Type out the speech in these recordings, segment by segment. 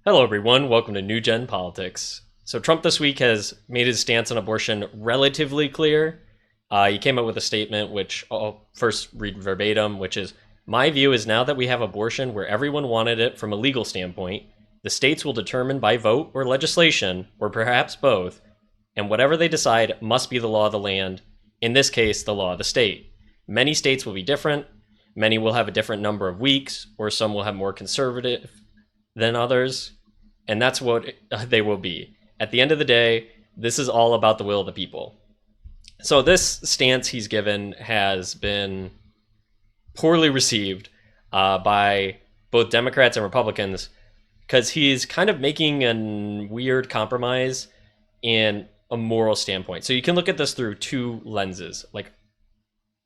Hello, everyone. Welcome to New Gen Politics. So, Trump this week has made his stance on abortion relatively clear. He came up with a statement, which I'll first read verbatim, which is my view is now that we have abortion where everyone wanted it from a legal standpoint, the states will determine by vote or legislation, or perhaps both, and whatever they decide must be the law of the land, in this case, the law of the state. Many states will be different. Many will have a different number of weeks, or some will have more conservative than others, and that's what they will be. At the end of the day, this is all about the will of the people. So this stance he's given has been poorly received by both Democrats and Republicans because he's kind of making a weird compromise in a moral standpoint. So you can look at this through two lenses, like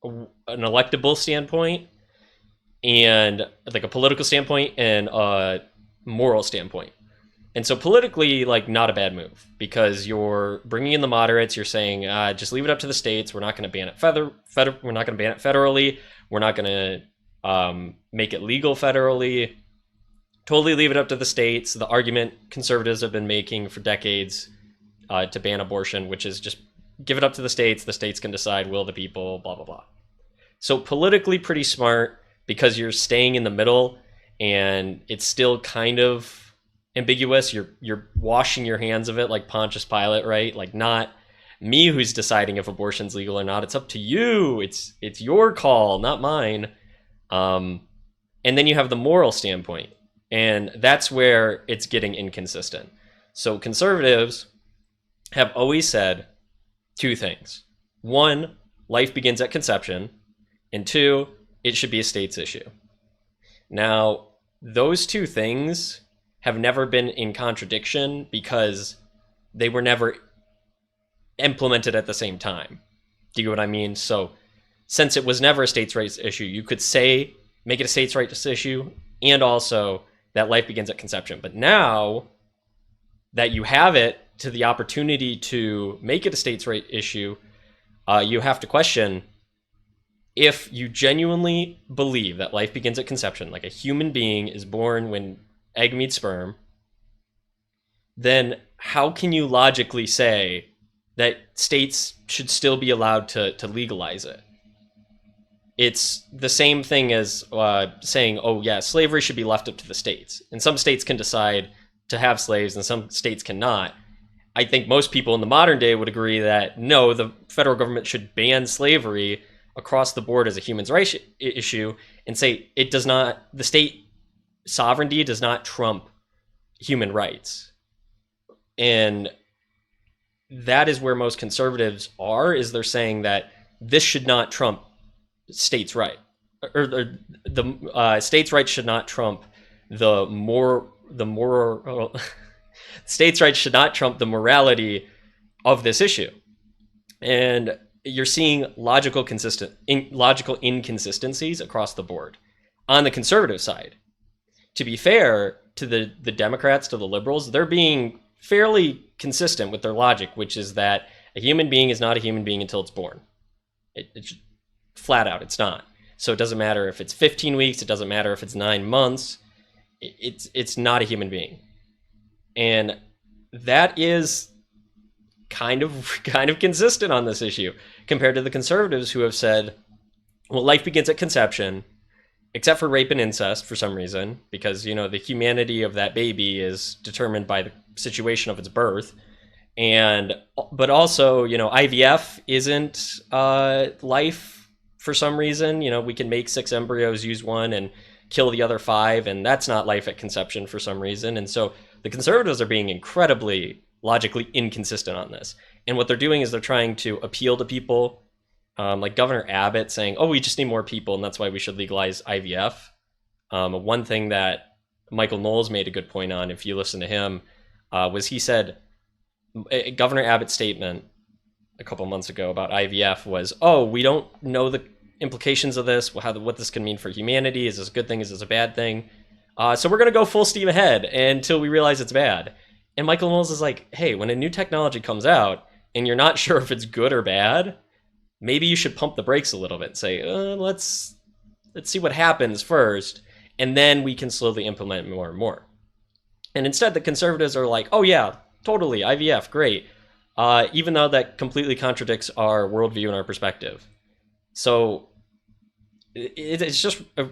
an electable standpoint and like a political standpoint and a moral standpoint. And so politically, like, not a bad move because you're bringing in the moderates. You're saying, just leave it up to the states. We're not going to ban it we're not going to ban it federally. We're not going to make it legal federally. Totally leave it up to the states. The argument conservatives have been making for decades to ban abortion, which is just give it up to the states. The states can decide, will the people, blah, blah, blah. So politically pretty smart because you're staying in the middle and it's still kind of ambiguous. You're washing your hands of it like Pontius Pilate, right? Like, not me who's deciding if abortion's legal or not. It's up to you. It's your call, not mine. And then you have the moral standpoint, and that's where it's getting inconsistent. So conservatives have always said two things. One, life begins at conception, and two, it should be a state's issue. Now, those two things have never been in contradiction because they were never implemented at the same time. Do you get what I mean? So since it was never a states' rights issue, you could say, make it a states' rights issue, and also that life begins at conception. But now that you have it to the opportunity to make it a states' right issue, you have to question if you genuinely believe that life begins at conception, like a human being is born when egg meets sperm, then how can you logically say that states should still be allowed to legalize it? It's the same thing as saying, oh yeah, slavery should be left up to the states. And some states can decide to have slaves and some states cannot. I think most people in the modern day would agree that no, the federal government should ban slavery across the board as a human rights issue and say it does not, the state sovereignty does not trump human rights. And that is where most conservatives are, is they're saying that this should not trump states' right, or the states' rights should not trump the moral states' rights should not trump the morality of this issue. And you're seeing logical inconsistencies across the board on the conservative side. To be fair to the Democrats, to the liberals, they're being fairly consistent with their logic, which is that a human being is not a human being until it's born. It's flat out, it's not. So it doesn't matter if it's 15 weeks, it doesn't matter if it's 9 months, it's not a human being. And that is kind of consistent on this issue compared to the conservatives who have said, well, life begins at conception, except for rape and incest for some reason, because, you know, the humanity of that baby is determined by the situation of its birth. But also, you know, IVF isn't life for some reason. You know, we can make 6 embryos, use one and kill the other 5, and that's not life at conception for some reason. And so the conservatives are being incredibly logically inconsistent on this. And what they're doing is they're trying to appeal to people, like Governor Abbott saying, oh, we just need more people, and that's why we should legalize IVF. One thing that Michael Knowles made a good point on, if you listen to him, was he said, Governor Abbott's statement a couple months ago about IVF was, oh, we don't know the implications of this, what this can mean for humanity. Is this a good thing? Is this a bad thing? So we're going to go full steam ahead until we realize it's bad. And Michael Knowles is like, hey, when a new technology comes out and you're not sure if it's good or bad, maybe you should pump the brakes a little bit and say, let's see what happens first, and then we can slowly implement more and more. And instead, the conservatives are like, oh, yeah, totally, IVF, great. Even though that completely contradicts our worldview and our perspective. So it's just a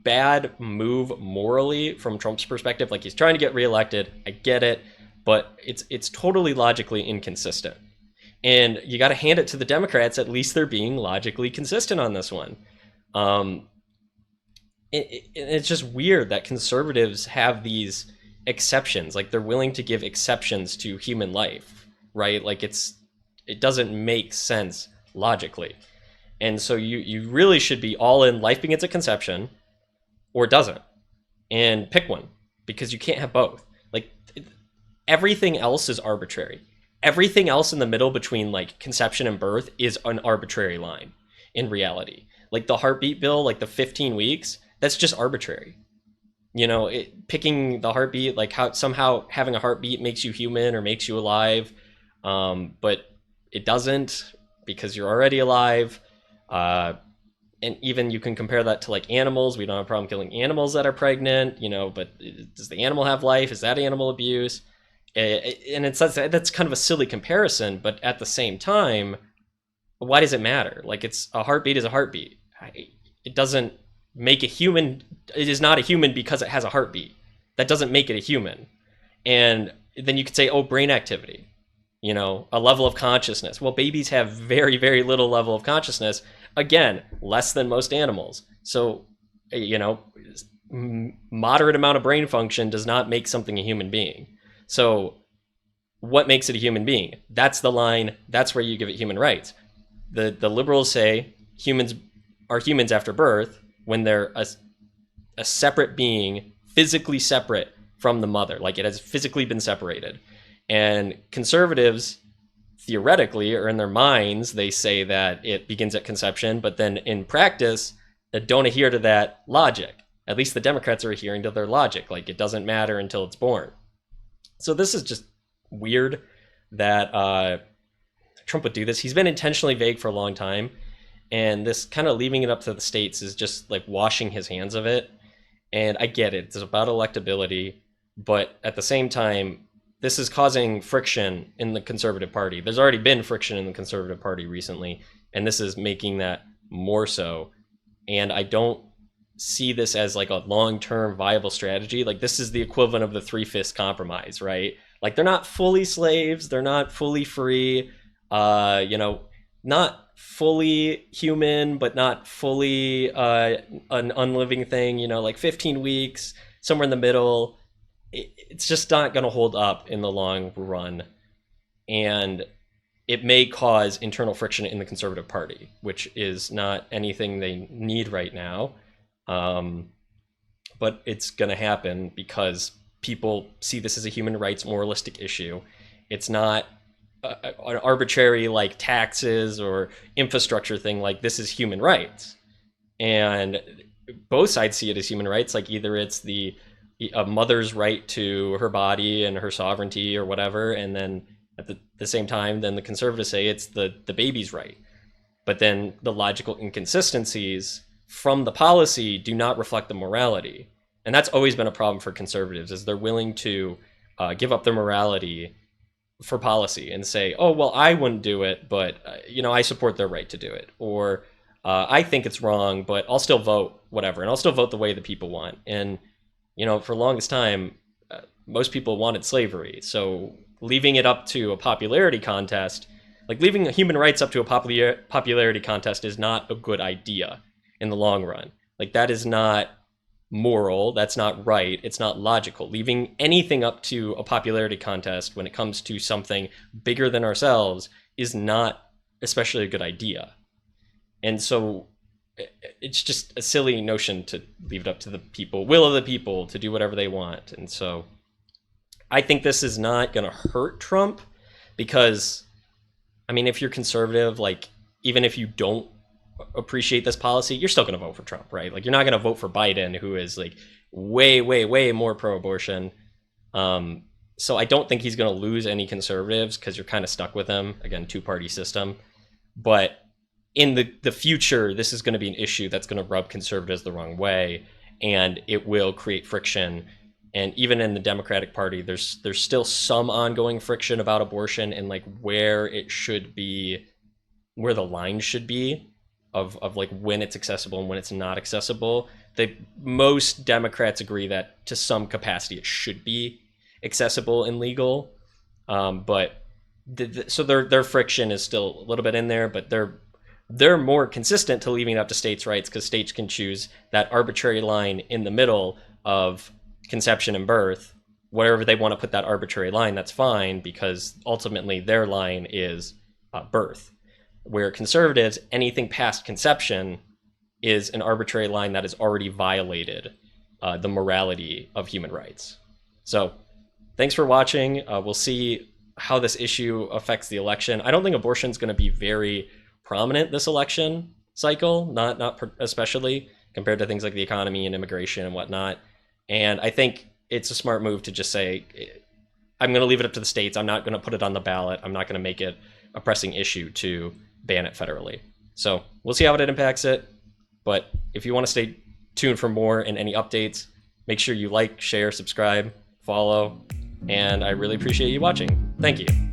bad move morally from Trump's perspective. Like, he's trying to get reelected. I get it, but it's totally logically inconsistent. And you got to hand it to the Democrats. At least they're being logically consistent on this one. Um, it's just weird that conservatives have these exceptions. Like, they're willing to give exceptions to human life, right? Like, it doesn't make sense logically. And so you really should be all in life begins at conception or doesn't, and pick one, because you can't have both. Like, everything else is arbitrary. Everything else in the middle between like conception and birth is an arbitrary line in reality. Like the heartbeat bill, like the 15 weeks, that's just arbitrary. Picking the heartbeat, like how somehow having a heartbeat makes you human or makes you alive, but it doesn't, because you're already alive. And even you can compare that to like animals. We don't have a problem killing animals that are pregnant, but does the animal have life? Is that animal abuse? And that's kind of a silly comparison, but at the same time, why does it matter? Like, it's a heartbeat is a heartbeat. It doesn't make a human. It is not a human because it has a heartbeat. That doesn't make it a human. And then you could say, oh, brain activity, a level of consciousness. Well, babies have very, very little level of consciousness. Again, less than most animals. So, moderate amount of brain function does not make something a human being. So what makes it a human being? That's the line. That's where you give it human rights. The liberals say humans are humans after birth when they're a separate being, physically separate from the mother. Like, it has physically been separated. And conservatives, theoretically, or in their minds, they say that it begins at conception, but then in practice, they don't adhere to that logic. At least the Democrats are adhering to their logic. Like, it doesn't matter until it's born. So this is just weird that Trump would do this. He's been intentionally vague for a long time, and this kind of leaving it up to the states is just like washing his hands of it. And I get it. It's about electability, but at the same time, this is causing friction in the Conservative Party. There's already been friction in the Conservative Party recently, and this is making that more so. And I don't see this as like a long-term viable strategy. Like, this is the equivalent of the three-fifths compromise, right? Like, they're not fully slaves, they're not fully free, not fully human, but not fully an unliving thing, like 15 weeks, somewhere in the middle. It's just not going to hold up in the long run. And it may cause internal friction in the Conservative Party, which is not anything they need right now. But it's going to happen because people see this as a human rights moralistic issue. It's not an arbitrary like taxes or infrastructure thing. Like, this is human rights, and both sides see it as human rights. Like, either it's a mother's right to her body and her sovereignty or whatever, and then at the same time, then the conservatives say it's the baby's right. But then the logical inconsistencies from the policy do not reflect the morality. And that's always been a problem for conservatives, is they're willing to give up their morality for policy and say, oh, well, I wouldn't do it, but, I support their right to do it. Or I think it's wrong, but I'll still vote whatever. And I'll still vote the way the people want. And, for the longest time, most people wanted slavery. So leaving it up to a popularity contest, like leaving human rights up to a popularity contest, is not a good idea in the long run. Like, that is not moral, that's not right, it's not logical. Leaving anything up to a popularity contest when it comes to something bigger than ourselves is not especially a good idea. And so it's just a silly notion to leave it up to the people, will of the people, to do whatever they want. And so I think this is not going to hurt Trump, because, I mean, if you're conservative, like, even if you don't appreciate this policy, you're still going to vote for Trump, right? Like, you're not going to vote for Biden, who is like way, way, way more pro-abortion. So I don't think he's going to lose any conservatives, because you're kind of stuck with him. Again, two-party system. But in the future, this is going to be an issue that's going to rub conservatives the wrong way, and it will create friction And even in the Democratic Party, there's still some ongoing friction about abortion and like where it should be, where the line should be of like when it's accessible and when it's not accessible. Most Democrats agree that to some capacity it should be accessible and legal, but so their friction is still a little bit in there, but they're more consistent to leaving it up to states' rights, because states can choose that arbitrary line in the middle of conception and birth. Wherever they want to put that arbitrary line, that's fine, because ultimately their line is birth. Where conservatives, anything past conception is an arbitrary line that has already violated the morality of human rights. So thanks for watching. We'll see how this issue affects the election. I don't think abortion is going to be very prominent this election cycle, not especially compared to things like the economy and immigration and whatnot. And I think it's a smart move to just say, I'm going to leave it up to the states. I'm not going to put it on the ballot. I'm not going to make it a pressing issue to ban it federally. So we'll see how it impacts it. But if you want to stay tuned for more and any updates, make sure you like, share, subscribe, follow, and I really appreciate you watching. Thank you.